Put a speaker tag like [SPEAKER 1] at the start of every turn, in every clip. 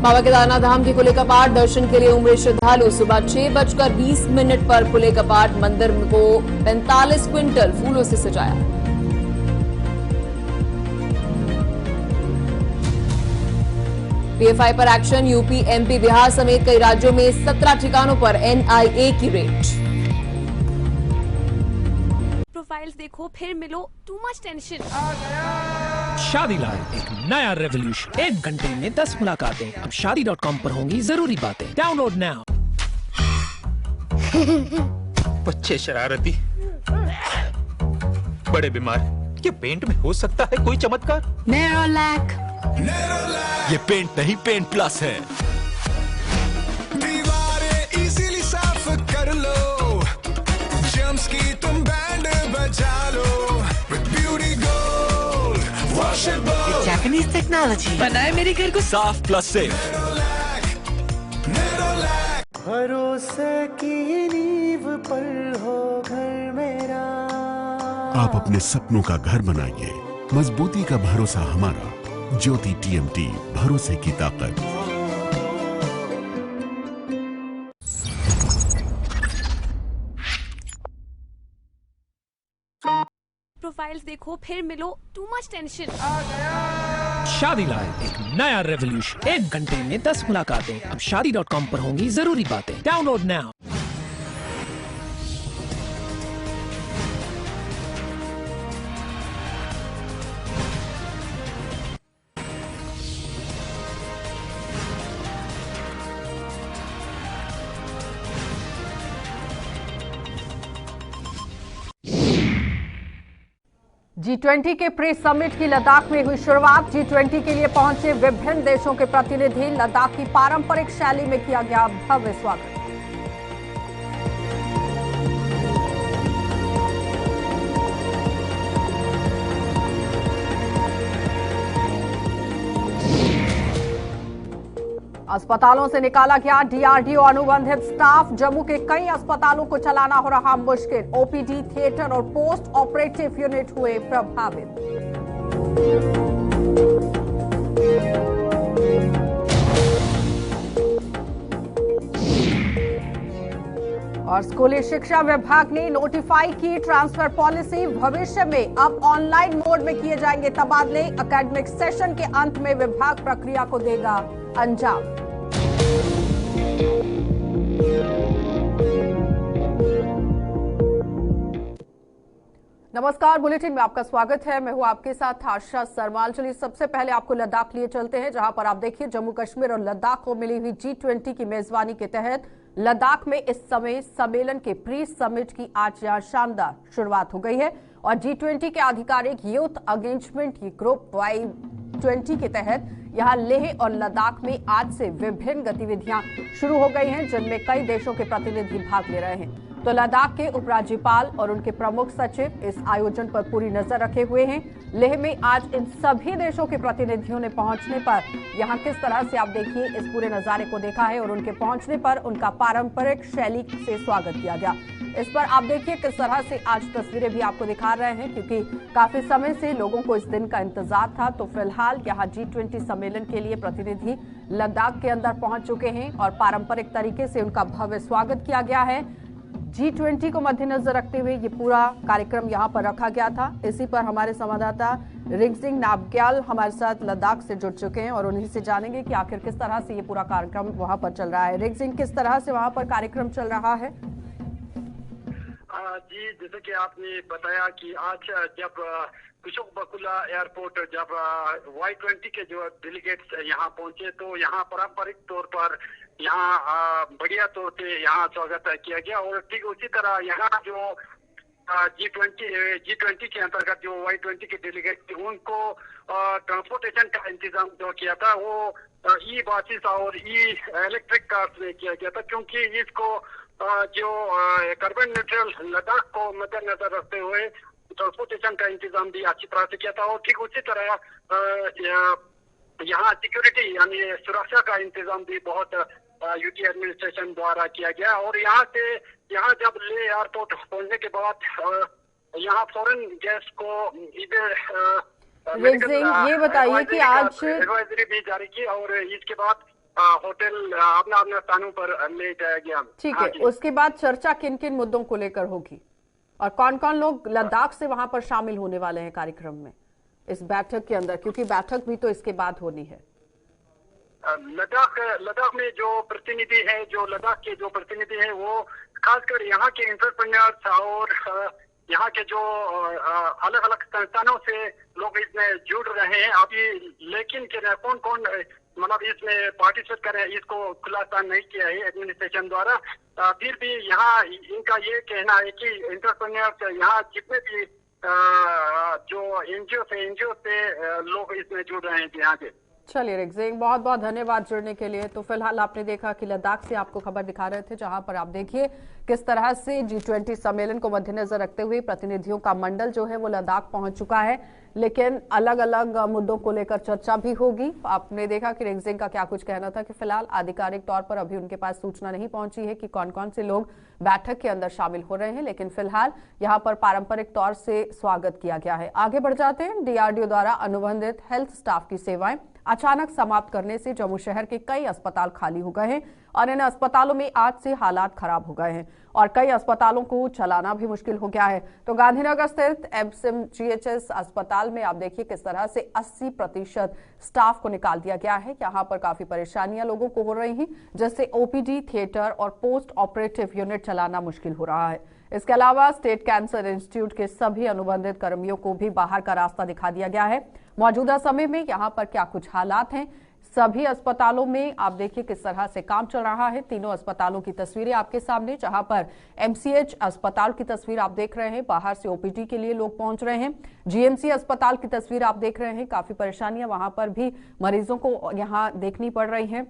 [SPEAKER 1] बाबा केदारनाथ धाम के खुले कपाट, दर्शन के लिए उमड़े श्रद्धालु। सुबह 6:20 पर खुले कपाट, मंदिर को 45 क्विंटल फूलों से सजाया। पीएफआई पर एक्शन, यूपी, एमपी, बिहार समेत कई राज्यों में 17 ठिकानों पर एनआईए की रेड।
[SPEAKER 2] प्रोफाइल्स देखो फिर मिलो, टू मच टेंशन।
[SPEAKER 3] शादी लाइव एक नया रेवोल्यूशन, 1 घंटे में 10 मुलाकातें। अब शादी.com पर होंगी जरूरी बातें। Download now.
[SPEAKER 4] बच्चे शरारती, बड़े बीमार। ये पेंट में हो सकता है कोई चमत्कार?
[SPEAKER 5] नेरोलैक।
[SPEAKER 6] ये पेंट नहीं, पेंट प्लस है।
[SPEAKER 7] दीवारें इजीली साफ कर लो, जम्स की तुम बैंड बजा लो। With Beauty Gold, washable,
[SPEAKER 5] Japanese technology
[SPEAKER 3] बनाए मेरे घर को
[SPEAKER 6] साफ प्लस से।
[SPEAKER 8] भरोसे की नींव पर हो घर मेरा।
[SPEAKER 9] आप अपने सपनों का घर बनाइए, मजबूती का भरोसा हमारा। ज्योति टीएमटी, भरोसे की ताकत।
[SPEAKER 2] प्रोफाइल्स देखो फिर मिलो, टू मच टेंशन।
[SPEAKER 3] शादी लाइव एक नया रेवोल्यूशन, 1 घंटे में 10 मुलाकातें। अब शादी.com पर होंगी जरूरी बातें। Download now.
[SPEAKER 10] G20 के प्री समिट की लद्दाख में हुई शुरुआत। G20 के लिए पहुंचे विभिन्न देशों के प्रतिनिधि। लद्दाख की पारंपरिक शैली में किया गया भव्य स्वागत। अस्पतालों से निकाला गया डीआरडीओ अनुबंधित स्टाफ। जम्मू के कई अस्पतालों को चलाना हो रहा मुश्किल। ओपीडी, थिएटर और पोस्ट ऑपरेटिव यूनिट हुए प्रभावित। और स्कूली शिक्षा विभाग ने नोटिफाई की ट्रांसफर पॉलिसी। भविष्य में अब ऑनलाइन मोड में किए जाएंगे तबादले। एकेडमिक सेशन के अंत में विभाग प्रक्रिया को देगा अंजाम। नमस्कार, बुलेटिन में आपका स्वागत है। मैं हूं आपके साथ आशा सरमाल। चलिए सबसे पहले आपको लद्दाख लिए चलते हैं, जहां पर आप देखिए जम्मू कश्मीर और लद्दाख को मिली हुई G20 की मेजबानी के तहत लद्दाख में इस समय सम्मेलन के प्री समिट की आज यहां शानदार शुरुआत हो गई है। और G20 के आधिकारिक यूथ एंगेजमेंट की ग्रुप Y20 के तहत यहां लेह और लद्दाख में आज से विभिन्न गतिविधियां शुरू हो गई हैं, जिनमें कई देशों के प्रतिनिधि भाग ले रहे हैं। तो लद्दाख के उपराज्यपाल और उनके प्रमुख सचिव इस आयोजन पर पूरी नजर रखे हुए हैं। लेह में आज इन सभी देशों के प्रतिनिधियों ने पहुंचने पर यहां किस तरह से आप देखिए इस पूरे नजारे को देखा है और उनके पहुंचने पर उनका पारंपरिक शैली से स्वागत किया गया। इस पर आप देखिए किस तरह से आज तस्वीरें भी आपको दिखा रहे हैं, क्योंकि काफी समय से लोगों को इस दिन का इंतजार था। तो फिलहाल यहाँ G20 सम्मेलन के लिए प्रतिनिधि लद्दाख के अंदर पहुंच चुके हैं और पारंपरिक तरीके से उनका भव्य स्वागत किया गया है। G20 को मद्देनजर रखते हुए ये पूरा कार्यक्रम यहाँ पर रखा गया था। इसी पर हमारे संवाददाता रिगजिंग नाबग्याल हमारे साथ लद्दाख से जुड़ चुके हैं और उन्हीं से जानेंगे कि आखिर किस तरह से ये पूरा कार्यक्रम वहाँ पर चल रहा है। रिगजिंग, किस तरह से वहाँ पर कार्यक्रम चल रहा है?
[SPEAKER 11] जी, जैसे कि आपने बताया कि आज जब कुशोक बकुला एयरपोर्ट जब Y20 के जो डेलीगेट्स यहाँ पहुंचे, तो यहाँ पारंपरिक तौर पर यहाँ बढ़िया तौर पे यहाँ स्वागत किया गया। और ठीक उसी तरह यहाँ जो G20 के अंतर्गत जो Y20 के डेलीगेट थे, उनको ट्रांसपोर्टेशन का इंतजाम जो किया था वो ई बसेस और ई इलेक्ट्रिक कार्स में किया गया था, क्योंकि इसको जो कार्बन न्यूट्रल लद्दाख को मद्देनजर रखते हुए ट्रांसपोर्टेशन का इंतजाम भी अच्छी तरह से किया था। और ठीक उसी तरह यहाँ सिक्योरिटी यानी सुरक्षा का इंतजाम भी बहुत यूटी एडमिनिस्ट्रेशन द्वारा किया गया। और यहाँ जब ले एयरपोर्ट पहुंचने के बाद यहाँ फॉरेन गेस्ट को इधर
[SPEAKER 10] ये बताइए कि आज
[SPEAKER 11] एडवाइजरी भी जारी की और इसके बाद होटल अपना अपना स्थानों पर ले जाया गया।
[SPEAKER 10] ठीक
[SPEAKER 11] हाँ
[SPEAKER 10] है,
[SPEAKER 11] जी।
[SPEAKER 10] उसके बाद चर्चा किन किन मुद्दों को लेकर होगी और कौन कौन लोग लद्दाख से वहां पर शामिल होने वाले हैं कार्यक्रम में इस बैठक के अंदर, क्योंकि बैठक भी तो इसके बाद होनी है।
[SPEAKER 11] लद्दाख में जो प्रतिनिधि है, जो लद्दाख के जो प्रतिनिधि है, वो खासकर यहाँ के एंटरप्रेन्योर्स और यहाँ के जो अलग अलग संस्थानों से लोग इसमें जुड़ रहे हैं अभी, लेकिन कौन कौन मतलब इसमें पार्टिसिपेट कर रहे हैं इसको खुलासा नहीं किया है एडमिनिस्ट्रेशन द्वारा। फिर भी यहाँ इनका ये कहना है कि एंटरप्रेन्योर्स यहाँ जितने भी जो एनजीओ से लोग इसमें जुड़ रहे हैं यहाँ के।
[SPEAKER 10] चलिए रिगजिंग, बहुत बहुत धन्यवाद जुड़ने के लिए। तो फिलहाल आपने देखा कि लद्दाख से आपको खबर दिखा रहे थे, जहां पर आप देखिए किस तरह से G20 सम्मेलन को मद्देनजर रखते हुए प्रतिनिधियों का मंडल जो है वो लद्दाख पहुंच चुका है, लेकिन अलग अलग मुद्दों को लेकर चर्चा भी होगी। आपने देखा कि रिगजिंग का क्या कुछ कहना था कि फिलहाल आधिकारिक तौर पर अभी उनके पास सूचना नहीं पहुंची है कि कौन कौन से लोग बैठक के अंदर शामिल हो रहे हैं, लेकिन फिलहाल यहाँ पर पारंपरिक तौर से स्वागत किया गया है। आगे बढ़ जाते हैं। DRDO द्वारा अनुबंधित हेल्थ स्टाफ की सेवाएं अचानक समाप्त करने से जम्मू शहर के कई अस्पताल खाली हो गए हैं और इन अस्पतालों में आज से हालात खराब हो गए हैं और कई अस्पतालों को चलाना भी मुश्किल हो गया है। तो गांधीनगर स्थित SMGHS अस्पताल में आप देखिए किस तरह से 80% स्टाफ को निकाल दिया गया है। यहाँ पर काफी परेशानियां लोगों को हो रही हैं, जैसे OPD, थिएटर और पोस्ट ऑपरेटिव यूनिट चलाना मुश्किल हो रहा है। इसके अलावा स्टेट कैंसर इंस्टीट्यूट के सभी अनुबंधित कर्मियों को भी बाहर का रास्ता दिखा दिया गया है। मौजूदा समय में यहाँ पर क्या कुछ हालात हैं, सभी अस्पतालों में आप देखिए किस तरह से काम चल रहा है। तीनों अस्पतालों की तस्वीरें आपके सामने, जहां पर MCH अस्पताल की तस्वीर आप देख रहे हैं, बाहर से OPD के लिए लोग पहुंच रहे हैं। GMC अस्पताल की तस्वीर आप देख रहे हैं, काफी परेशानियां वहां पर भी मरीजों को यहां देखनी पड़ रही हैं।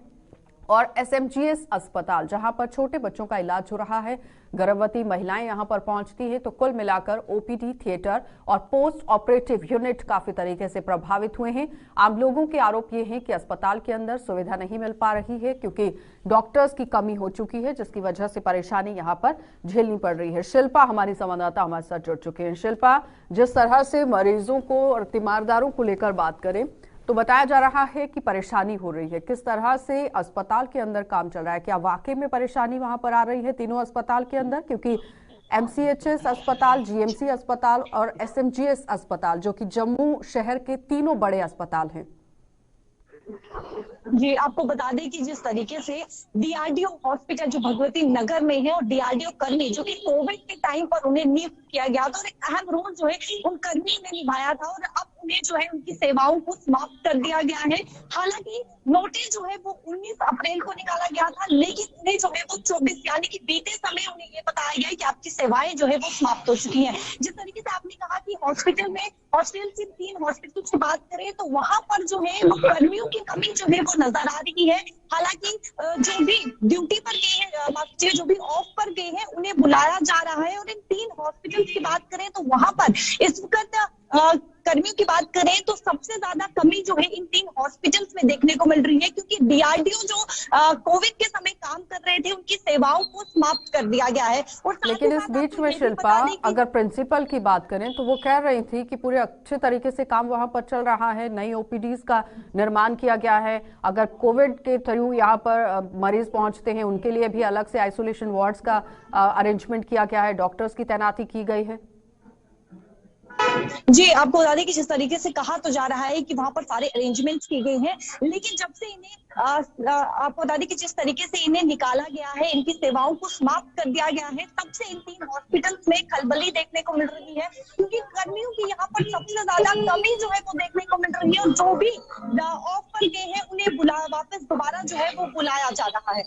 [SPEAKER 10] और SMGS अस्पताल, जहां पर छोटे बच्चों का इलाज हो रहा है, गर्भवती महिलाएं यहां पर पहुंचती हैं, तो कुल मिलाकर OPD, थिएटर और पोस्ट ऑपरेटिव यूनिट काफी तरीके से प्रभावित हुए हैं। आम लोगों के आरोप ये है कि अस्पताल के अंदर सुविधा नहीं मिल पा रही है क्योंकि डॉक्टर्स की कमी हो चुकी है, जिसकी वजह से परेशानी यहाँ पर झेलनी पड़ रही है। शिल्पा हमारी संवाददाता हमारे साथ जुड़ चुके हैं। शिल्पा, जिस तरह से मरीजों को और तीमारदारों को लेकर बात करें तो बताया जा रहा है कि परेशानी हो रही है, किस तरह से अस्पताल के अंदर काम चल रहा है, क्या वाकई में परेशानी वहां पर आ रही है तीनों अस्पताल के अंदर? क्योंकि MCHS अस्पताल, GMC अस्पताल और SMGS अस्पताल जो कि जम्मू शहर के तीनों बड़े अस्पताल हैं।
[SPEAKER 12] जी, आपको बता दें कि जिस तरीके से DRDO हॉस्पिटल जो भगवती नगर में है और DRDO कर्मी जो कि कोविड के टाइम पर उन्हें नियुक्त किया गया था और एक अहम रोल जो है उन कर्मी ने निभाया था और अब उन्हें जो है उनकी सेवाओं को समाप्त कर दिया गया है। हालांकि नोटिस जो है वो 19 अप्रैल को निकाला गया था, लेकिन उन्हें जो है वो 24 यानी कि बीते समय उन्हें ये बताया गया कि आपकी सेवाएं जो है वो समाप्त हो चुकी हैं। जिस तरीके से आपने कहा कि हॉस्पिटल से 3 हॉस्पिटल की बात करें तो वहां पर जो है वो कर्मियों की कमी जो है वो नजर आ रही है। हालांकि जो भी ड्यूटी पर गए हैं, जो भी ऑफ पर गए हैं, उन्हें बुलाया जा रहा है। और इन 3 हॉस्पिटल की बात करें तो वहां पर इस वक्त कर्मियों की बात करें तो सबसे ज्यादा कमी जो है इन 3 हॉस्पिटल्स में देखने को मिल रही है, क्योंकि DRDO जो कोविड के समय काम कर रहे थे उनकी सेवाओं को समाप्त कर दिया गया है। और
[SPEAKER 10] लेकिन इस बीच में शिल्पा, अगर प्रिंसिपल की बात करें तो वो कह रही थी कि पूरे अच्छे तरीके से काम वहां पर चल रहा है, नई OPDs का निर्माण किया गया है। अगर कोविड के थ्रू यहाँ पर मरीज पहुंचते हैं उनके लिए भी अलग से आइसोलेशन वार्ड्स का अरेंजमेंट किया गया है, डॉक्टर्स की तैनाती की गई है।
[SPEAKER 12] जी, आपको बता दें कि जिस तरीके से कहा तो जा रहा है कि वहां पर सारे अरेंजमेंट्स किए गए हैं, लेकिन जब से इन्हें आपको बता दें कि जिस तरीके से इन्हें निकाला गया है, इनकी सेवाओं को समाप्त कर दिया गया है, तब से इन 3 हॉस्पिटल्स में खलबली देखने को मिल रही है, क्योंकि कर्मियों की यहाँ पर सबसे ज्यादा कमी जो है वो देखने को मिल रही है। और जो भी ऑफ पर गए हैं उन्हें वापस दोबारा जो है वो बुलाया जा रहा है।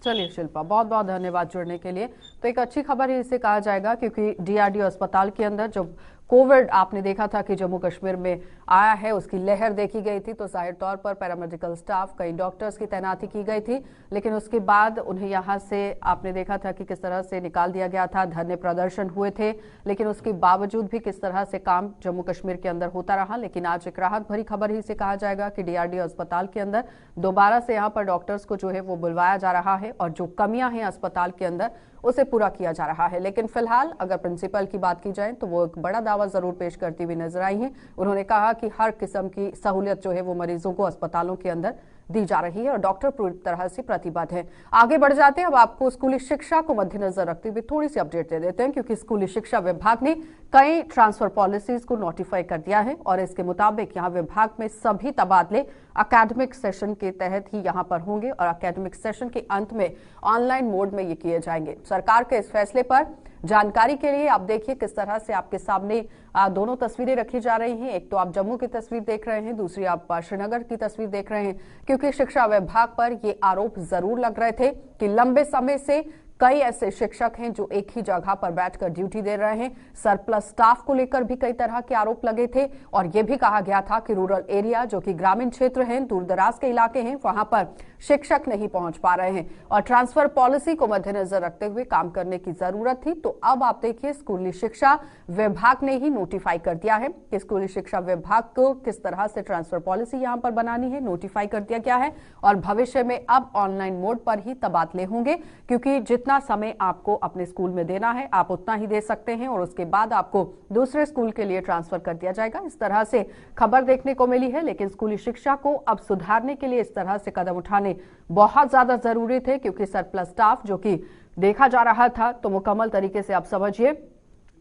[SPEAKER 10] चलिए शिल्पा, बहुत बहुत धन्यवाद जुड़ने के लिए। तो एक अच्छी खबर ही इसे कहा जाएगा, क्योंकि DRDO अस्पताल के अंदर जब कोविड आपने देखा था कि जम्मू कश्मीर में आया है, उसकी लहर देखी गई थी, तो जाहिर तौर पर पैरामेडिकल स्टाफ, कई डॉक्टर्स की तैनाती की गई थी, लेकिन उसके बाद उन्हें यहाँ से आपने देखा था कि किस तरह से निकाल दिया गया था, धरने प्रदर्शन हुए थे, लेकिन उसके बावजूद भी किस तरह से काम जम्मू कश्मीर के अंदर होता रहा। लेकिन आज एक राहत भरी खबर ही से कहा जाएगा कि DRDO अस्पताल के अंदर दोबारा से यहाँ पर डॉक्टर्स को जो है वो बुलवाया जा रहा है और जो कमियां हैं अस्पताल के अंदर उसे पूरा किया जा रहा है। लेकिन फिलहाल अगर प्रिंसिपल की बात की जाए तो वो एक बड़ा दावा जरूर पेश करती हुई नजर आई है। उन्होंने कहा कि हर किस्म की सहूलियत जो है वो मरीजों को अस्पतालों के अंदर दी जा रही है और डॉक्टर पूरी तरह से प्रतिबद्ध है। आगे बढ़ जाते हैं, अब आपको स्कूली शिक्षा को मद्देनजर रखते हुए थोड़ी सी अपडेट दे देते हैं, क्योंकि स्कूली शिक्षा विभाग ने कई ट्रांसफर पॉलिसीज को नोटिफाई कर दिया है और इसके मुताबिक यहाँ विभाग में सभी तबादले एकेडमिक सेशन के तहत ही यहाँ पर होंगे और एकेडमिक सेशन के अंत में ऑनलाइन मोड में ये किए जाएंगे। सरकार के इस फैसले पर जानकारी के लिए आप देखिए किस तरह से आपके सामने दोनों तस्वीरें रखी जा रही हैं। एक तो आप जम्मू की तस्वीर देख रहे हैं, दूसरी आप श्रीनगर की तस्वीर देख रहे हैं, क्योंकि शिक्षा विभाग पर ये आरोप जरूर लग रहे थे कि लंबे समय से कई ऐसे शिक्षक हैं जो एक ही जगह पर बैठकर ड्यूटी दे रहे हैं। सरप्लस स्टाफ को लेकर भी कई तरह के आरोप लगे थे और यह भी कहा गया था कि रूरल एरिया जो कि ग्रामीण क्षेत्र हैं, दूर दराज के इलाके हैं, वहां पर शिक्षक नहीं पहुंच पा रहे हैं और ट्रांसफर पॉलिसी को मद्देनजर रखते हुए काम करने की जरूरत थी। तो अब आप देखिए स्कूली शिक्षा विभाग ने ही नोटिफाई कर दिया है कि स्कूली शिक्षा विभाग को किस तरह से ट्रांसफर पॉलिसी यहां पर बनानी है, नोटिफाई कर दिया गया है और भविष्य में अब ऑनलाइन मोड पर ही तबादले होंगे, क्योंकि जितना समय आपको अपने स्कूल में देना है आप उतना ही दे सकते हैं और उसके बाद आपको दूसरे स्कूल के लिए ट्रांसफर कर दिया जाएगा। इस तरह से खबर देखने को मिली है, लेकिन स्कूली शिक्षा को अब सुधारने के लिए इस तरह से कदम उठाने बहुत ज्यादा जरूरी थे, क्योंकि सरप्लस स्टाफ जो कि देखा जा रहा था, तो मुकम्मल तरीके से आप समझिए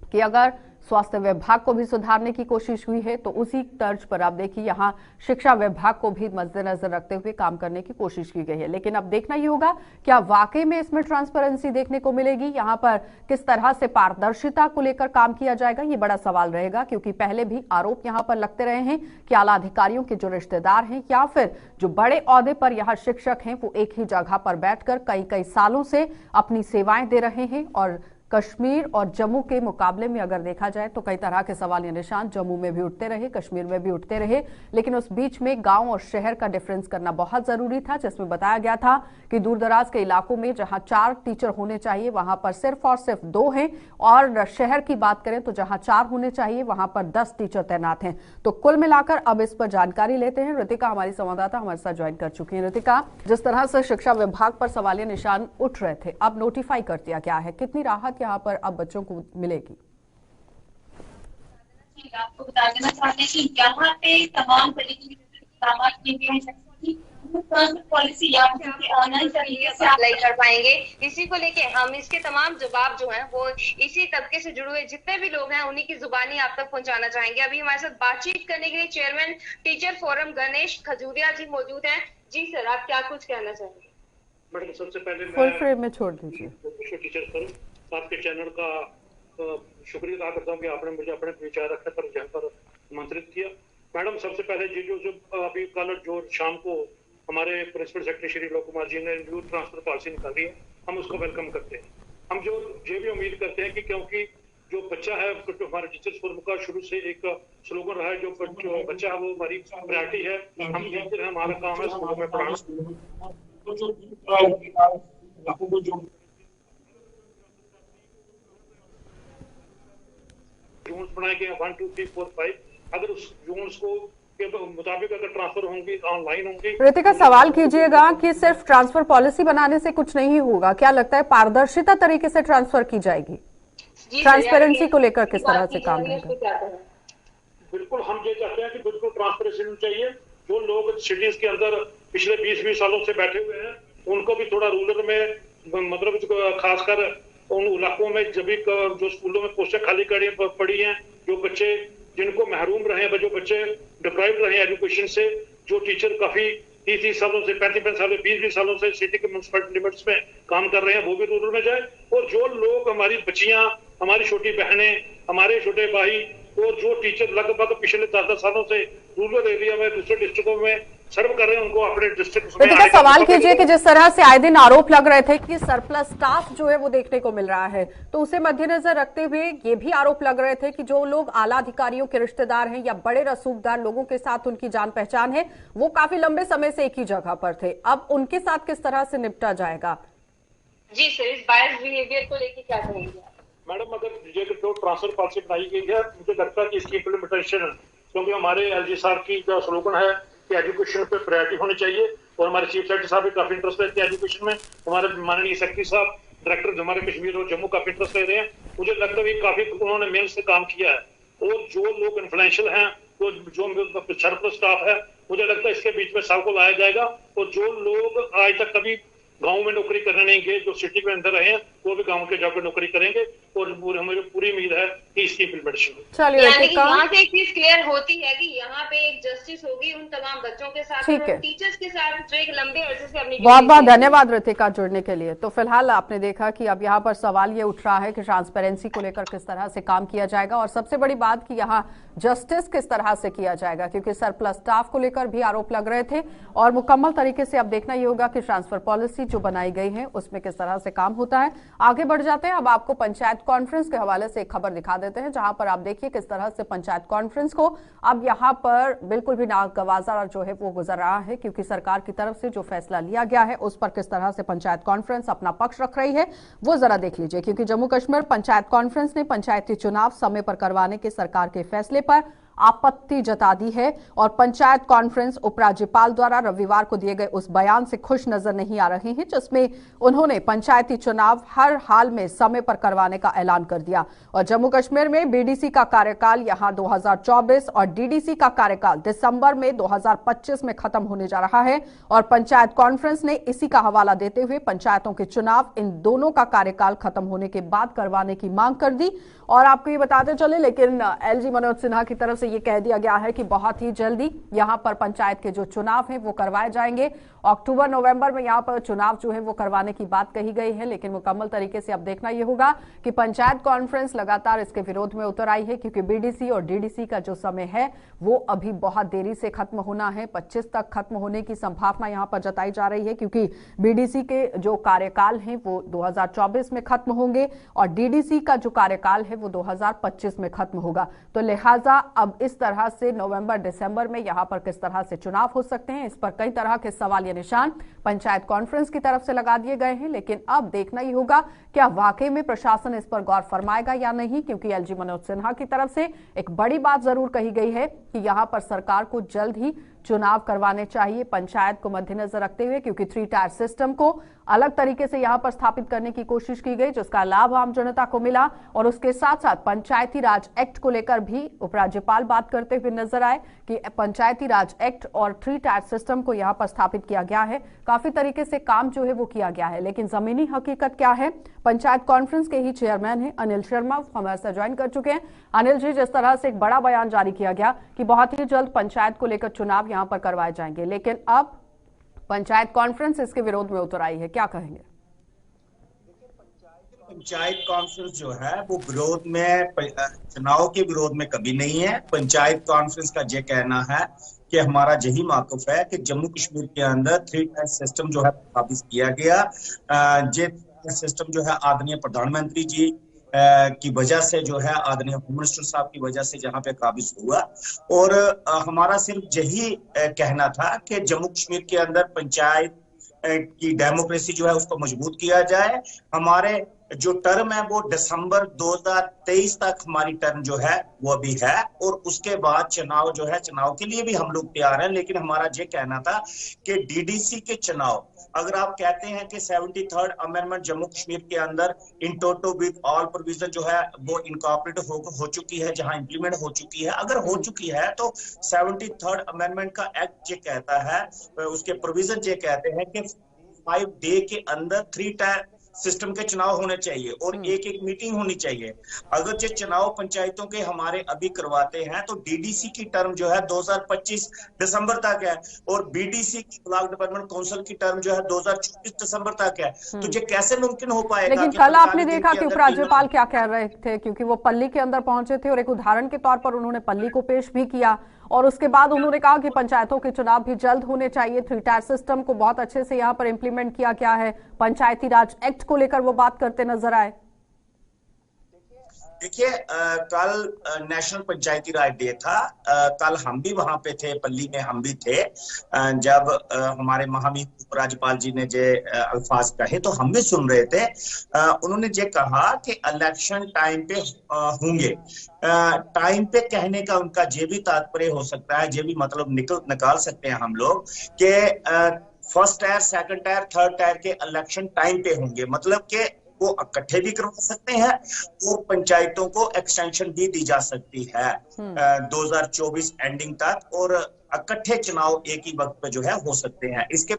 [SPEAKER 10] कि अगर स्वास्थ्य विभाग को भी सुधारने की कोशिश हुई है तो उसी तर्ज पर आप देखिए यहाँ शिक्षा विभाग को भी मद्देनजर रखते हुए काम करने की कोशिश की गई है। लेकिन अब देखना ही होगा क्या वाकई में इसमें ट्रांसपेरेंसी देखने को मिलेगी, यहाँ पर किस तरह से पारदर्शिता को लेकर काम किया जाएगा, ये बड़ा सवाल रहेगा, क्योंकि पहले भी आरोप यहाँ पर लगते रहे हैं कि आला अधिकारियों के जो रिश्तेदार हैं या फिर जो बड़े ओहदे पर यहाँ शिक्षक हैं वो एक ही जगह पर बैठकर कई सालों से अपनी सेवाएं दे रहे हैं। और कश्मीर और जम्मू के मुकाबले में अगर देखा जाए तो कई तरह के सवाल या निशान जम्मू में भी उठते रहे, कश्मीर में भी उठते रहे, लेकिन उस बीच में गांव और शहर का डिफरेंस करना बहुत जरूरी था, जिसमें बताया गया था कि दूरदराज के इलाकों में जहां 4 टीचर होने चाहिए वहां पर सिर्फ और सिर्फ 2 हैं और शहर की बात करें तो जहां 4 होने चाहिए वहां पर 10 टीचर तैनात हैं। तो कुल मिलाकर अब इस पर जानकारी लेते हैं। ऋतिका हमारी संवाददाता हमारे साथ ज्वाइन कर चुकी है। ऋतिका, जिस तरह से शिक्षा विभाग पर सवालिया निशान उठ रहे थे, अब नोटिफाई कर दिया गया है, कितनी राहत यहाँ पर अब बच्चों को मिलेगी?
[SPEAKER 12] आपको बता देना चाहते हैं कि यहाँ पे तमाम तरीके के इकदाम किए गए हैं। पॉलिसी ऑनलाइन तरीके से अप्लाई कर पाएंगे। इसी को लेके हम इसके तमाम जवाब जो हैं वो इसी तबके से जुड़े हुए जितने भी लोग हैं उन्हीं की जुबानी आप तक पहुंचाना चाहेंगे। अभी हमारे साथ बातचीत करने के लिए chairman teacher forum Ganesh Khajuria ji मौजूद हैं। जी सर, आप क्या कुछ कहना चाहेंगे?
[SPEAKER 11] मैडम, सबसे पहले
[SPEAKER 10] फुल फ्रेम में छोड़ दीजिए।
[SPEAKER 11] टीचर आपके चैनल का शुक्रिया अदा करता हूँ कि आपने मुझे अपने विचार रखने पर यहाँ पर आमंत्रित किया। मैडम, सबसे पहले जो अभी कल जो शाम को हमारे प्रिंसिपल सेक्रेटरी श्री लोक कुमार जी ने न्यू ट्रांसफर पॉलिसी निकाली है, हम उसको वेलकम करते हैं। हम जो ये भी उम्मीद करते हैं कि क्योंकि जो बच्चा है हमारे टीचर्स फोरम का शुरू से एक स्लोगन रहा है, जो बच्चा है वो हमारी प्रायोरिटी है। हम टीचर हैं, हमारा काम है स्कूलों में पढ़ाना। यूनिट्स बनाए गए 1 2 3 4 5, अगर उस यूनिट्स को के मुताबिक अगर ट्रांसफर होंगी, ऑनलाइन होंगी।
[SPEAKER 10] ऋतिका, सवाल कीजिएगा कि सिर्फ ट्रांसफर पॉलिसी बनाने से कुछ नहीं होगा, क्या लगता है पारदर्शिता तरीके से ट्रांसफर की जाएगी? ट्रांसपेरेंसी को लेकर किस तरह से काम रहेगा?
[SPEAKER 11] बिल्कुल, हम ये चाहते हैं कि बिल्कुल ट्रांसपेरेंसी चाहिए। जो लोग सिटीज के अंदर पिछले 20-20 सालों से बैठे हुए हैं उनको भी थोड़ा रूरल में, मतलब खासकर उन इलाकों में जब भी जो स्कूलों में पोस्टें खाली पड़ी हैं, जो बच्चे जिनको महरूम रहे हैं, जो बच्चे डिप्राइव रहे हैं एजुकेशन से, जो टीचर काफी 30 सालों से 35 सालों 20 सालों से सिटी के म्युनिसिपल लिमिट्स में काम कर रहे हैं, वो भी रूरल में जाए। और जो लोग हमारी बच्चियां, हमारी छोटी बहनें, हमारे छोटे भाई और जो टीचर लगभग पिछले 10 सालों से रूरल एरिया में दूसरे डिस्ट्रिक्टों में सर्व कर रहे हैं, उनको अपने डिस्ट्रिक्ट में
[SPEAKER 10] सवाल कीजिए कि जिस तरह से आए दिन आरोप लग रहे थे कि सरप्लस स्टाफ जो है वो देखने को मिल रहा है, तो उसे मद्देनजर रखते हुए ये भी आरोप लग रहे थे कि जो लोग आला अधिकारियों के रिश्तेदार हैं या बड़े रसूखदार लोगों के साथ उनकी जान पहचान है वो काफी लंबे समय से एक ही जगह पर थे, अब उनके साथ किस तरह से निपटा जाएगा?
[SPEAKER 12] जी सर, इस बायस बिहेवियर को लेकर क्या कहेंगे?
[SPEAKER 11] मैडम, अगर ये जो ट्रांसफर पॉलिसी बनाई गई है, मुझे लगता है कि इसकी इम्प्लीमेंटेशन, क्योंकि हमारे एलजी साहब की जो स्लोगन है कि एजुकेशन पे प्रायोरिटी होनी चाहिए और हमारे चीफ सेक्रेटरी साहब भी काफी इंटरेस्ट लेते हैं एजुकेशन में, हमारे माननीय सेक्रेटरी साहब डायरेक्टर हमारे कश्मीर और जम्मू काफी इंटरेस्ट ले रहे हैं। मुझे लगता है कि काफी उन्होंने मेहनत से काम किया है और जो लोग इन्फ्लुएंशियल हैं
[SPEAKER 13] तो जो सरप्लस स्टाफ है, मुझे लगता है इसके बीच में सबको लाया जाएगा। और जो लोग आज तक कभी गांव में नौकरी करने नहीं गए, जो सिटी में अंदर रहे हैं, वो भी गांव के जाकर नौकरी करेंगे और मुझे पूरी उम्मीद है कि इसकी इम्प्लीमेंटेशन होगी।
[SPEAKER 10] चलिए,
[SPEAKER 14] यहाँ से एक चीज क्लियर होती है कि यहाँ पे एक जस्टिस होगी उन तमाम बच्चों के साथ, टीचर्स के साथ जो एक लंबे अर्से से अपनी।
[SPEAKER 10] बहुत बहुत धन्यवाद रितिका जुड़ने के लिए। तो फिलहाल आपने देखा कि अब यहाँ पर सवाल ये उठ रहा है कि ट्रांसपेरेंसी को लेकर किस तरह से काम किया जाएगा, और सबसे बड़ी बात कि यहाँ जस्टिस किस तरह से किया जाएगा, क्योंकि सरप्लस स्टाफ को लेकर भी आरोप लग रहे थे। और मुकम्मल तरीके से अब देखना ये होगा कि ट्रांसफर पॉलिसी जो बनाई गई है उसमें किस तरह से काम होता है। आगे बढ़ जाते हैं, अब आपको पंचायत कॉन्फ्रेंस के हवाले से एक खबर दिखा देते हैं, जहां पर आप देखिए किस तरह से पंचायत कॉन्फ्रेंस को अब यहां पर बिल्कुल भी नागवाजा जो है वो गुजर रहा है, क्योंकि सरकार की तरफ से जो फैसला लिया गया है उस पर किस तरह से पंचायत कॉन्फ्रेंस अपना पक्ष रख रही है वो जरा देख लीजिए। क्योंकि जम्मू कश्मीर पंचायत कॉन्फ्रेंस ने पंचायती चुनाव समय पर करवाने के सरकार के फैसले पर आपत्ति जता दी है, और पंचायत कॉन्फ्रेंस उपराज्यपाल द्वारा रविवार को दिए गए उस बयान से खुश नजर नहीं आ रहे हैं, जिसमें उन्होंने पंचायती चुनाव हर हाल में समय पर करवाने का ऐलान कर दिया। और जम्मू कश्मीर में बीडीसी का कार्यकाल यहां 2024 और डीडीसी का कार्यकाल दिसंबर में 2025 में खत्म होने जा रहा है, और पंचायत कॉन्फ्रेंस ने इसी का हवाला देते हुए पंचायतों के चुनाव इन दोनों का कार्यकाल खत्म होने के बाद करवाने की मांग कर दी। और आपको ये बताते चले, लेकिन एलजी मनोज सिन्हा की तरफ से ये कह दिया गया है कि बहुत ही जल्दी यहां पर पंचायत के जो चुनाव हैं वो करवाए जाएंगे। अक्टूबर नवंबर में यहां पर चुनाव जो है वो करवाने की बात कही गई है, लेकिन मुकम्मल तरीके से अब देखना ये होगा कि पंचायत कॉन्फ्रेंस लगातार इसके विरोध में उतर आई है, क्योंकि बीडीसी और डीडीसी का जो समय है वो अभी बहुत देरी से खत्म होना है। 25 तक खत्म होने की संभावना यहां पर जताई जा रही है, क्योंकि बीडीसी के जो कार्यकाल हैं वो 2024 में खत्म होंगे और डीडीसी का जो कार्यकाल है वो 2025 में खत्म होगा। तो लिहाजा अब इस तरह से नवंबर दिसंबर में यहां पर किस तरह से चुनाव हो सकते हैं, इस पर कई तरह के सवाल या निशान पंचायत कॉन्फ्रेंस की तरफ से लगा दिए गए हैं। लेकिन अब देखना ही होगा क्या वाकई में प्रशासन इस पर गौर फरमाएगा या नहीं, क्योंकि एलजी मनोज सिन्हा की तरफ से एक बड़ी बात जरूर कही गई है कि यहां पर सरकार को जल्द ही चुनाव करवाने चाहिए पंचायत को मद्देनजर रखते हुए, क्योंकि 3 टायर सिस्टम को अलग तरीके से यहां पर स्थापित करने की कोशिश की गई, जिसका लाभ आम जनता को मिला। और उसके साथ साथ पंचायती राज एक्ट को लेकर भी उपराज्यपाल बात करते हुए नजर आए कि पंचायती राज एक्ट और 3 टायर सिस्टम को यहां पर स्थापित किया गया है। काफी तरीके से काम जो है वो किया गया है, लेकिन जमीनी हकीकत क्या है, पंचायत कॉन्फ्रेंस के ही चेयरमैन है अनिल शर्मा हमारे साथ ज्वाइन कर चुके हैं। अनिल जी, जिस तरह से एक बड़ा बयान जारी किया गया कि बहुत ही जल्द पंचायत को लेकर चुनाव यहां पर करवाए जाएंगे, लेकिन अब पंचायत कॉन्फ्रेंस इसके विरोध में उतर आई है, क्या कहेंगे?
[SPEAKER 15] पंचायत कॉन्फ्रेंस जो है वो विरोध में, चुनाव के विरोध में कभी नहीं है। पंचायत कॉन्फ्रेंस का ये कहना है कि हमारा यही मौक़िफ़ है कि जम्मू कश्मीर के अंदर 3 टायर सिस्टम जो है स्थापित किया गया। ये सिस्टम जो है आदरणीय प्रधानमंत्री जी की वजह से जो है, आदरणीय होम मिनिस्टर साहब की वजह से जहां पे काबिज हुआ, और हमारा सिर्फ यही कहना था कि जम्मू कश्मीर के अंदर पंचायत की डेमोक्रेसी जो है उसको मजबूत किया जाए। हमारे जो टर्म है वो दिसंबर 2023 तक हमारी टर्म जो है वो अभी है, और उसके बाद चुनाव जो है, चुनाव के लिए भी हम लोग तैयार हैं। लेकिन हमारा ये कहना था कि डीडीसी के चुनाव, अगर आप कहते हैं कि 73rd अमेंडमेंट जम्मू कश्मीर के अंदर इन टोटो विद ऑल प्रोविजन जो है वो इनकॉर्पोरेट हो चुकी है, जहां इंप्लीमेंट हो चुकी है, अगर हो चुकी है तो 73rd अमेंडमेंट का एक्ट ये कहता है, उसके प्रोविजन ये कहते हैं कि 5 डे के अंदर 3 टायर सिस्टम के चुनाव होने चाहिए और एक मीटिंग होनी चाहिए। अगर जो चुनाव पंचायतों के हमारे अभी करवाते हैं तो डीडीसी की टर्म जो है 2025 दिसंबर तक है, और बीडीसी की ब्लॉक डेवलपमेंट काउंसिल की टर्म जो है 2024 दिसंबर तक है। तो ये कैसे मुमकिन हो पाएगा?
[SPEAKER 10] लेकिन कल आपने देखा कि उपराज्यपाल क्या कह रहे थे, क्योंकि वो पल्ली के अंदर पहुंचे थे और एक उदाहरण के तौर पर उन्होंने पल्ली को पेश भी किया, और उसके बाद उन्होंने कहा कि पंचायतों के चुनाव भी जल्द होने चाहिए। 3 टायर सिस्टम को बहुत अच्छे से यहाँ पर इंप्लीमेंट किया गया है। पंचायती राज एक्ट को लेकर वो बात करते नजर आए।
[SPEAKER 15] देखिए, कल नेशनल पंचायती राज डे था। कल हम भी वहां पे थे, पल्ली में हम भी थे। जब हमारे महामहिम उपराज्यपाल जी ने जे अल्फाज कहे तो हम भी सुन रहे थे। उन्होंने ये कहा कि इलेक्शन टाइम पे होंगे। टाइम पे कहने का उनका ये भी तात्पर्य हो सकता है, ये भी मतलब निकाल सकते हैं हम लोग कि first tier, second tier, third tier के इलेक्शन टाइम पे होंगे। मतलब कि को इकट्ठे भी करवा सकते हैं और पंचायतों को एक्सटेंशन भी दी जा सकती है 2024 एंडिंग तक, और इकट्ठे चुनाव एक ही वक्त पे जो है हो सकते हैं, इसके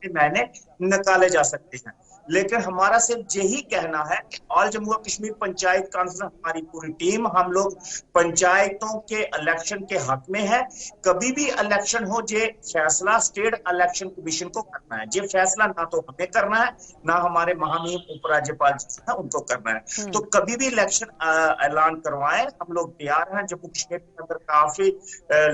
[SPEAKER 15] महीने निकाले जा सकते हैं। लेकिन हमारा सिर्फ यही कहना है कि ऑल जम्मू और कश्मीर पंचायत कॉन्फ्रेंस, हमारी पूरी टीम, हम लोग पंचायतों के इलेक्शन के हक में है। कभी भी इलेक्शन हो, ये फैसला स्टेट इलेक्शन कमीशन को करना है। ये फैसला ना तो हमें करना है, ना हमारे महामहिम उपराज्यपाल है उनको करना है। तो कभी भी इलेक्शन ऐलान करवाएं, हम लोग तैयार हैं। जम्मू कश्मीर के अंदर काफी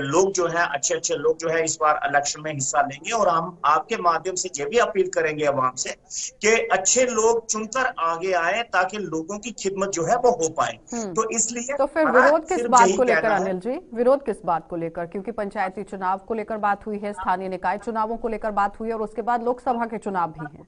[SPEAKER 15] लोग जो है, अच्छे अच्छे लोग जो है इस बार इलेक्शन में हिस्सा लेंगे, और हम आपके माध्यम से ये भी अपील करेंगे अवाम से कि अच्छे लोग चुनकर आगे आए ताकि लोगों की खिदमत जो है वो हो पाए। तो इसलिए
[SPEAKER 10] तो फिर विरोध किस बात को लेकर अनिल जी, विरोध किस बात को लेकर? क्योंकि पंचायती चुनाव को लेकर बात हुई है, स्थानीय निकाय चुनावों को लेकर बात हुई है, और उसके बाद लोकसभा के चुनाव भी हैं।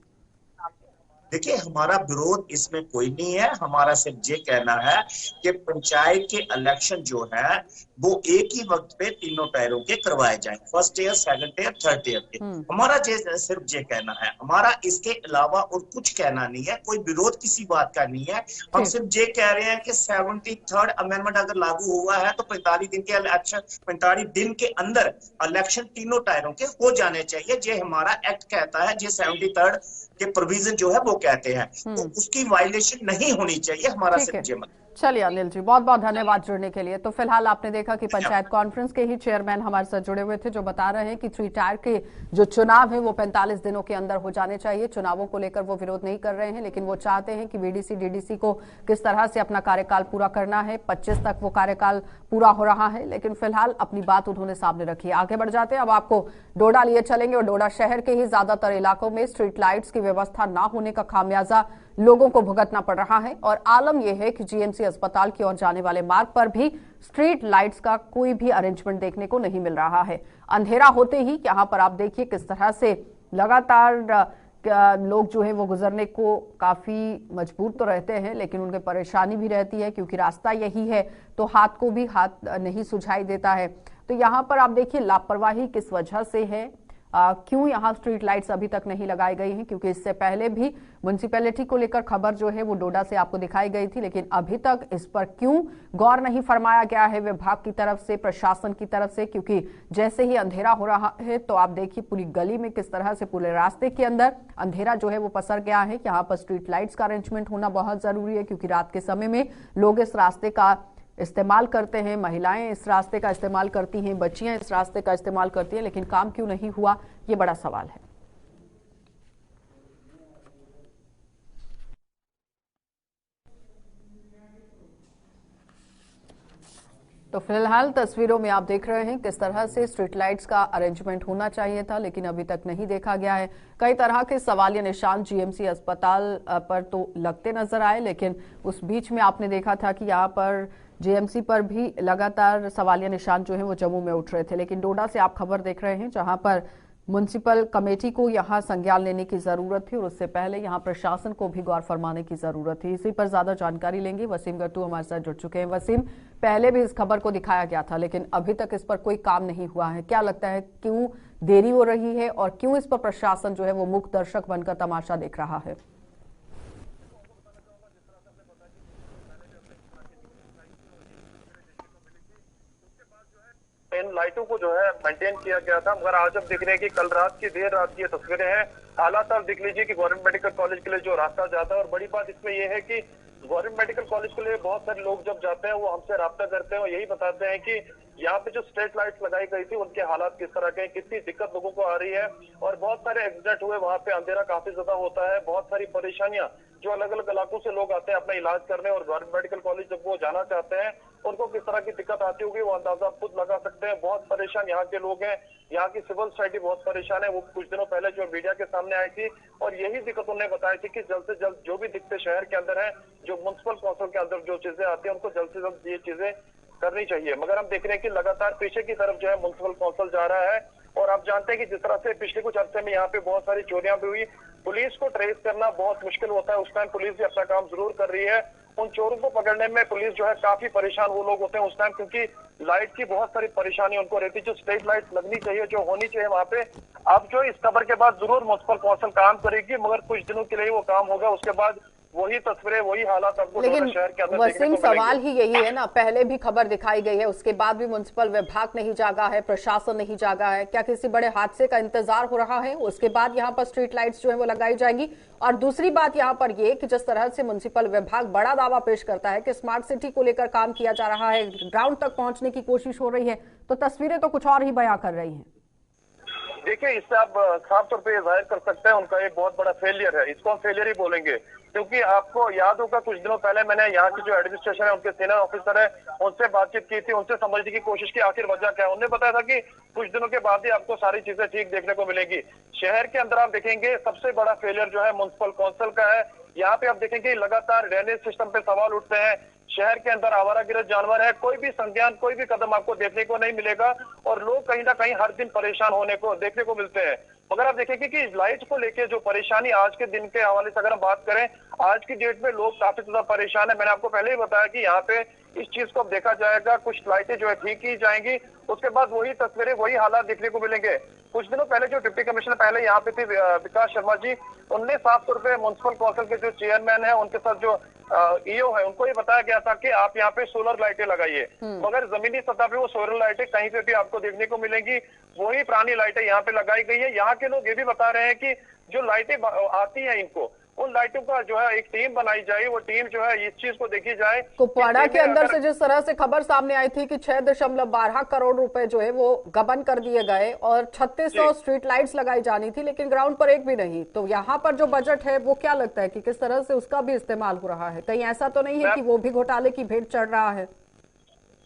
[SPEAKER 15] देखिए, हमारा विरोध इसमें कोई नहीं है। हमारा सिर्फ ये कहना है कि पंचायत के इलेक्शन जो है वो एक ही वक्त पे तीनों टायरों के करवाए जाएं, first year, second year, third year के। हमारा सिर्फ ये कहना है, हमारा इसके अलावा और कुछ कहना नहीं है। कोई विरोध किसी बात का नहीं है। हम सिर्फ ये कह रहे हैं कि 73rd अमेंडमेंट अगर लागू हुआ है तो 45 दिन के इलेक्शन, 45 दिन के अंदर इलेक्शन तीनों टायरों के हो जाने चाहिए। ये हमारा एक्ट कहता है, ये 73rd के प्रोविजन जो है वो कहते हैं, तो उसकी वायलेशन नहीं होनी चाहिए। हमारा सिर्फ ये मत।
[SPEAKER 10] चलिए अनिल जी, बहुत बहुत धन्यवाद जुड़ने के लिए। तो फिलहाल आपने देखा कि पंचायत कॉन्फ्रेंस के ही चेयरमैन हमारे साथ जुड़े हुए थे, जो बता रहे हैं कि 3 टायर के जो चुनाव है वो 45 दिनों के अंदर हो जाने चाहिए। चुनावों को लेकर वो विरोध नहीं कर रहे हैं, लेकिन वो चाहते हैं कि बीडीसी डीडीसी को किस तरह से अपना कार्यकाल पूरा करना है। 25 तक वो कार्यकाल पूरा हो रहा है, लेकिन फिलहाल अपनी बात उन्होंने सामने रखी। आगे बढ़ जाते हैं, अब आपको डोडा लिए चलेंगे, और डोडा शहर के ही ज्यादातर इलाकों में स्ट्रीट लाइट्स की व्यवस्था ना होने का खामियाजा लोगों को भुगतना पड़ रहा है। और आलम यह है कि जीएमसी अस्पताल की ओर जाने वाले मार्ग पर भी स्ट्रीट लाइट्स का कोई भी अरेंजमेंट देखने को नहीं मिल रहा है। अंधेरा होते ही यहाँ पर आप देखिए किस तरह से लगातार लोग जो है वो गुजरने को काफी मजबूर तो रहते हैं, लेकिन उनके परेशानी भी रहती है, क्योंकि रास्ता यही है तो हाथ को भी हाथ नहीं सुझाई देता है। तो यहाँ पर आप देखिए लापरवाही किस वजह से है, क्यों यहाँ स्ट्रीट लाइट्स अभी तक नहीं लगाई गई हैं, क्योंकि इससे पहले भी म्युनिसिपैलिटी को लेकर खबर जो है वो डोडा से आपको दिखाई गई थी, लेकिन अभी तक इस पर क्यों गौर नहीं फरमाया गया है विभाग की तरफ से, प्रशासन की तरफ से। क्योंकि जैसे ही अंधेरा हो रहा है तो आप देखिए पूरी गली में किस तरह से पूरे रास्ते के अंदर अंधेरा जो है वो पसर गया है। यहाँ पर स्ट्रीट लाइट्स का अरेंजमेंट होना बहुत जरूरी है, क्योंकि रात के समय में लोग इस रास्ते का इस्तेमाल करते हैं, महिलाएं इस रास्ते का इस्तेमाल करती हैं, बच्चियां इस रास्ते का इस्तेमाल करती हैं, लेकिन काम क्यों नहीं हुआ, ये बड़ा सवाल है। तो फिलहाल तस्वीरों में आप देख रहे हैं किस तरह से स्ट्रीट लाइट्स का अरेंजमेंट होना चाहिए था, लेकिन अभी तक नहीं देखा गया है। कई तरह के सवालिया निशान जीएमसी अस्पताल पर तो लगते नजर आए, लेकिन उस बीच में आपने देखा था कि यहाँ पर जीएमसी पर भी लगातार सवालिया निशान जो है वो जम्मू में उठ रहे थे। लेकिन डोडा से आप खबर देख रहे हैं, जहां पर म्युनिसिपल कमेटी को यहाँ संज्ञान लेने की जरूरत थी, और उससे पहले यहाँ प्रशासन को भी गौर फरमाने की जरूरत थी। इसी पर ज्यादा जानकारी लेंगे, वसीम गट्टू हमारे साथ जुड़ चुके हैं। वसीम, पहले भी इस खबर को दिखाया गया था, लेकिन अभी तक इस पर कोई काम नहीं हुआ है, क्या लगता है क्यों देरी हो रही है, और क्यों इस पर प्रशासन जो है वो मूक दर्शक बनकर तमाशा देख रहा है?
[SPEAKER 16] इन लाइटों को जो है मेंटेन किया गया था, मगर आज हम देख रहे हैं कि कल रात की देर रात की ये तस्वीरें हैं। हालात आप देख लीजिए कि गवर्नमेंट मेडिकल कॉलेज के लिए जो रास्ता जाता है, और बड़ी बात इसमें यह है कि गवर्नमेंट मेडिकल कॉलेज के लिए बहुत सारे लोग जब जाते हैं वो हमसे राब्ता करते हैं और यही बताते हैं कि यहाँ पे जो स्ट्रीट लाइट्स लगाई गई थी उनके हालात किस तरह के, कितनी दिक्कत लोगों को आ रही है, और बहुत सारे एक्सीडेंट हुए वहाँ पे, अंधेरा काफी ज्यादा होता है, बहुत सारी परेशानियां जो अलग अलग इलाकों से लोग आते हैं अपना इलाज करने, और गवर्नमेंट मेडिकल कॉलेज जब वो जाना चाहते हैं उनको किस तरह की दिक्कत आती होगी वो अंदाजा आप खुद लगा सकते हैं। बहुत परेशान यहाँ के लोग हैं, यहाँ की सिविल सोसाइटी बहुत परेशान है। वो कुछ दिनों पहले जो मीडिया के सामने आई थी और यही दिक्कत उन्होंने बताई थी कि जल्द से जल्द जो भी दिक्कतें शहर के अंदर है, जो म्युनिसिपल कौंसिल के अंदर जो चीजें आती है उनको जल्द से जल्द ये चीजें करनी चाहिए। मगर हम देख रहे हैं कि लगातार पीछे की तरफ जो है म्युनिसिपल कौंसिल जा रहा है, और आप जानते हैं कि जिस तरह से पिछले कुछ अरसे में यहाँ पे बहुत सारी चोरियां भी हुई, पुलिस को ट्रेस करना बहुत मुश्किल होता है। उस टाइम पुलिस भी अपना काम जरूर कर रही है, उन चोरों को पकड़ने में पुलिस जो है काफी परेशान वो लोग होते हैं उस टाइम, क्योंकि लाइट की बहुत सारी परेशानी उनको रहती है। जो स्ट्रीट लाइट लगनी चाहिए, जो होनी चाहिए वहाँ पे, अब जो इस खबर के बाद जरूर म्युनिसिपल कौंसिल काम करेगी, मगर कुछ दिनों के लिए वो काम होगा, उसके बाद वही तस्वीरें, वही हालात आपको
[SPEAKER 10] लेकिन
[SPEAKER 16] शहर के अंदर
[SPEAKER 10] वसीम, सवाल ही यही है ना, पहले भी खबर दिखाई गई है, उसके बाद भी म्युनिसिपल विभाग नहीं जागा है, प्रशासन नहीं जागा है। क्या किसी बड़े हादसे का इंतजार हो रहा है? उसके बाद यहाँ पर स्ट्रीट लाइट्स जो है वो लगाई जाएंगी। और दूसरी बात यहाँ पर ये कि जिस तरह से म्युनिसिपल विभाग बड़ा दावा पेश करता है कि स्मार्ट सिटी को लेकर काम किया जा रहा है, ग्राउंड तक पहुंचने की कोशिश हो रही है, तो तस्वीरें तो कुछ और ही बयां कर रही है।
[SPEAKER 16] देखिए, इससे आप साफ तौर पे जाहिर कर सकते हैं उनका एक बहुत बड़ा फेलियर है। इसको हम फेलियर ही बोलेंगे, क्योंकि आपको याद होगा कुछ दिनों पहले मैंने यहाँ की जो एडमिनिस्ट्रेशन है, उनके सीनियर ऑफिसर है, उनसे बातचीत की थी, उनसे समझने की कोशिश की आखिर वजह क्या है। उन्होंने बताया था कि कुछ दिनों के बाद ही आपको सारी चीजें ठीक देखने को मिलेंगी। शहर के अंदर आप देखेंगे सबसे बड़ा फेलियर जो है म्युनिसिपल काउंसिल का है। यहाँ पे आप देखेंगे लगातार ड्रेनेज सिस्टम पे सवाल उठते हैं। शहर के अंदर आवारागर्द जानवर है, कोई भी संज्ञान, कोई भी कदम आपको देखने को नहीं मिलेगा और लोग कहीं ना कहीं हर दिन परेशान होने को देखने को मिलते हैं। मगर आप देखेंगे कि लाइट को लेके जो परेशानी आज के दिन के हवाले से अगर हम बात करें, आज की डेट में लोग काफी ज्यादा परेशान है। मैंने आपको पहले ही बताया कि यहाँ पे इस चीज को अब देखा जाएगा, कुछ लाइटें जो है ठीक की जाएंगी, उसके बाद वही तस्वीरें, वही हालात देखने को मिलेंगे। कुछ दिनों पहले जो डिप्टी कमिश्नर पहले यहाँ पे थे विकास शर्मा जी, उनने साफ तौर पे म्युनिसिपल काउंसिल के जो चेयरमैन है, उनके साथ जो ईओ है, उनको ये बताया गया था कि आप यहाँ पे सोलर लाइटें लगाइए। मगर जमीनी सतह पे वो सोलर लाइटें कहीं पे भी आपको देखने को मिलेंगी, वही पुरानी लाइटें यहाँ पे लगाई गई है। यहाँ के लोग ये भी बता रहे हैं कि जो लाइटें आती हैं इनको, उन लाइटों का जो है एक टीम बनाई जाए, वो टीम जो है इस चीज को देखी जाए।
[SPEAKER 10] कुपवाड़ा के अंदर से जिस तरह से खबर सामने आई थी कि 6.12 करोड़ रुपए जो है वो गबन कर दिए गए और 3600 स्ट्रीट लाइट्स लगाई जानी थी, लेकिन ग्राउंड पर एक भी नहीं। तो यहाँ पर जो बजट है वो क्या लगता है कि किस तरह से उसका भी इस्तेमाल हो रहा है? कहीं ऐसा तो नहीं है कि वो भी घोटाले की भेंट चढ़ रहा है?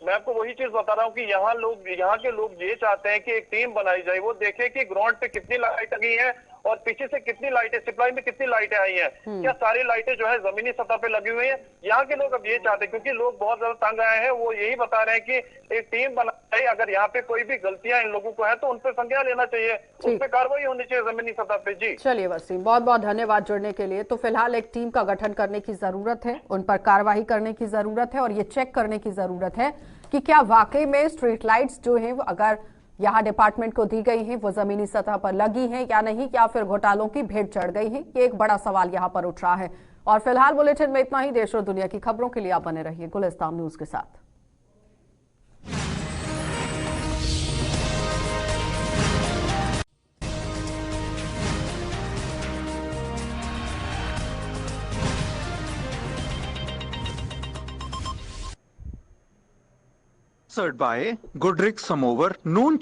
[SPEAKER 16] मैं आपको वही चीज बता रहा हूँ कि यहाँ के लोग ये चाहते हैं कि एक टीम बनाई जाए, वो देखे कि ग्राउंड पे कितनी लाइट लगी है और पीछे से कितनी लाइटें, सप्लाई में कितनी लाइटें आई हैं, क्या सारी लाइटें जो है जमीनी सतह पे लगी हुई हैं। यहाँ के लोग अब ये चाहते हैं, क्योंकि लोग बहुत ज्यादा तंग आए हैं, वो यही बता रहे हैं कि एक टीम बनाई, अगर यहाँ पे कोई भी गलतियां इन लोगों को है तो उन पर संज्ञान लेना चाहिए, उन पर कार्रवाई होनी चाहिए जमीनी सतह पे। जी
[SPEAKER 10] चलिए वसीम, बहुत बहुत धन्यवाद जुड़ने के लिए। तो फिलहाल एक टीम का गठन करने की जरूरत है, उन पर कार्रवाई करने की जरूरत है और ये चेक करने की जरूरत है कि क्या वाकई में स्ट्रीट लाइट्स जो है अगर यहाँ डिपार्टमेंट को दी गई है वो जमीनी सतह पर लगी है या नहीं, या फिर घोटालों की भेंट चढ़ गई है। ये एक बड़ा सवाल यहाँ पर उठ रहा है। और फिलहाल बुलेटिन में इतना ही। देश और दुनिया की खबरों के लिए आप बने रहिए गुलिस्तान न्यूज के साथ।
[SPEAKER 4] Sponsored by Goodrich Samovar Noon